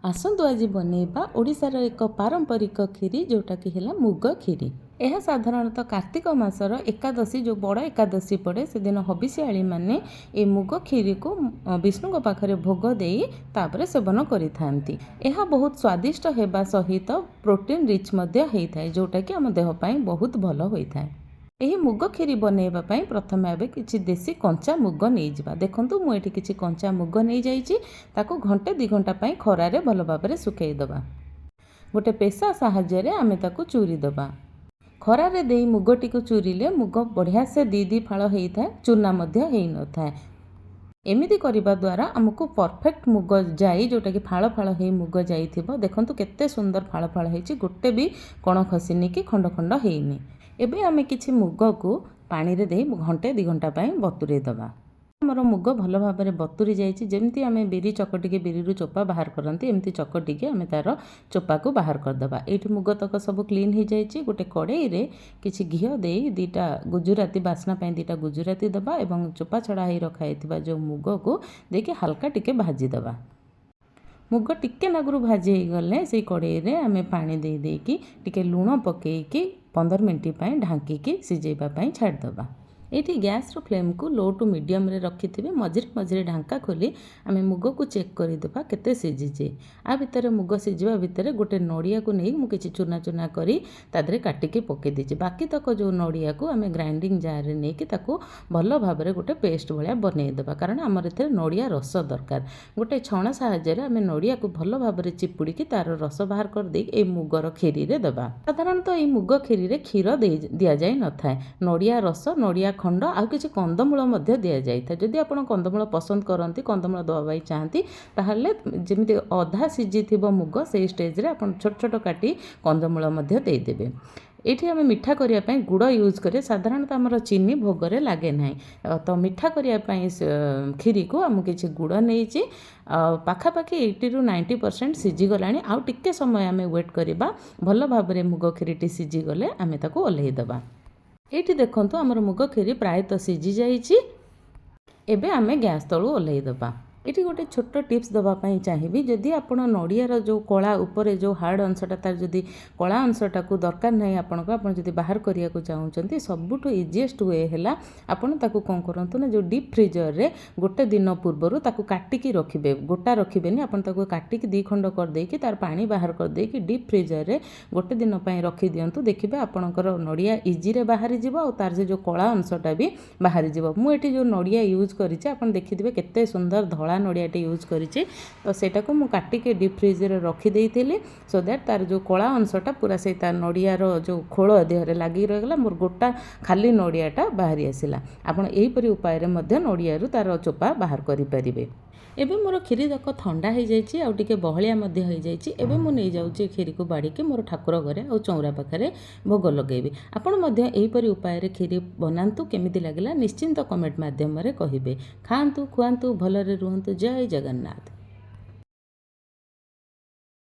आसतु आज बनैबा ओडिशार एक पारंपरिक खीरी जोटा कि है मुग खीरी। यह साधारणतः कार्तिक मासर एकादशी जो बड़ एकादशी पड़े से दिन हबिष्याणी मैंने ये मुग खीरी को विष्णु पाखरे भोग दे तापर सेवन करिथांती। यह बहुत स्वादिष्ट होगा सहित प्रोटीन रिच होता है जोटा कि आम देहपाई बहुत भल होता है। यही मुग खीरी बनैबा प्रथम आवे किसी देसी कंचा मुग नहीं जा देखु मुझे किसी कंचा मुग नहीं जाइए घंटे 2 घंटा खरारे भल भाव सुखईदबा। गोटे पेशा साहाय्य आमे ताकू चूरी दबा। खरारे दे मुगटी को चूरिले मुग बढ़िया से दी फाड़ होता है, चूना हो न था। एमिति करने द्वारा आमको परफेक्ट मुग जाई जोटा कि फाड़ फाड़ हो मुग जाई देखु केते सुंदर फाड़ फाड़ होती गोटे भी कण खसीनी कि खंड खंड होनी। एबे आमे किछि मुग को पानी रे दे घंटे 2 घंटा बतुरे दबा। आमर मुग भल भाव में बतुरी जाइए जमती आम बिरी चकटिके बिरी चोपा बाहर करती एमती चकटिके आम तार चोपा को बाहर करदबा। ये मुग तक सब क्लीन हो जाइए। गोटे कड़ई रे किछि घी दे 2टा गुजराती बास्ना 2टा गुजराती दबा एवं चोपा छड़ा ही रखाई जो मुग को देके हल्का टिके भाजीदबा। मुग टिके नागुरु भाजी गले से कड़ई रे आमे पानी दे देकी टिके लूण पकेइकी 15 मिनिट ढांकी सिझेबा छाड़दबा। ये गैस फ्लेम को लो टू मीडियम रे रखिथिबे। मझिरे मझिरे ढांका खोली आमे मुग को चेक करदेबा केते सिझिचे। आ भितर मुग सिझिबा भितर गोटे नड़िया को नहीं मुझे चूना चूना करी तादरे काटिके पके दीचे। बाकी तक जो नड़िया को आमे ग्राइंडिंग जार रे नहीं कि ताको भल भाव में गोटे पेस्ट भाया बनईदेबा कारण आमर एथे नड़िया रस दरकार। गोटे छण साहाय्य आमे नड़िया को भल भाव में चिपुड़ी तार रस बाहर कर दे ए मुगर खीरी रे देबा। साधारणतः ये मुग खीरी रे क्षीर दि जाए न थाए। नड़िया रस नड़िया खंड आ किसी कंदमूल दि जाए। जदि आप कंदमूल पसंद करती कंदमूल दवा चाहती ताहले जमी अधा सिझी मुग से स्टेज रे आप छोट छोट काटी कंदमूल देदेवे। ये आम मिठा करने गुड़ यूज करें। साधारणतः आमर चीनी भोगरे लगे ना तो मिठा करने खीरी को आम किसी गुड़ नहीं पाखापाखि 80 ରୁ 90% सिझीगला। आउ टिके समय आम वेट करवा भल भाव में मुग खीरी सिझीगले आम ताको ओल्हेदबा। ये देखु आमर मुग खीरी प्रायतः सिझी जाइए। एबे आमे गैस तलू ओल्हेदबा। ये गोटे छोट टिप्स दवापाई चाहिए जदि आप नड़ियार जो कला उपरे जो हार्ड अंशटा तार जदि कला अंशटा को दरकार नहीं आपन जदि बाहर करने को चाहते सबुठ इजीएस्ट वे है आपन ताकू कौन करंतु ना जो डीप फ्रीजर रे गोटे दिन पूर्वर ताकू काटिकी रखिबे। गोटा रखिबेनी आपन ताकू काटिकी 2 खंड कर देकी तार पानी बाहर कर देकी डीप फ्रीजर रे गोटे दिन पई रखि दियंतु। देखिबे आपनकर नड़िया इजी रे बाहरी जिवो और तार से जो कला अंशटा भी बाहरी जिवो। मु एठी जो नड़िया यूज करिचे आपन देखिदिबे केते सुंदर धळा नड़ियाटे यूज करिचे तो सेटा को मु काटिके डीप फ्रीज रे रखी देइथिली सो दैट तार जो कला अंशटा पूरा से तार नड़ियार जो खोल देहरे लागी रहगला मोर गोटा खाली नड़ियाटा बाहरी आसिला। आपण एही परि उपाय रे मध्य नड़ियारु तार चोपा बाहर करि परिबे। एबे मोर खीरी तक ठंडा हो जाइए आउ टिके बहलिया मध्य हो जाइए। एबे मु नहीं जाउची खीरी को बाड़ीके मोर ठाकुर घरे आ चौरा पाखरे भोग लगेबी। आपण मध्य एही परि उपाय रे खीरी बनांतु केमिति लागिला निश्चिंत कमेंट माध्यम रे कहिबे। खांतु खुआंतु भलरे रुहंतु। जय जगन्नाथ।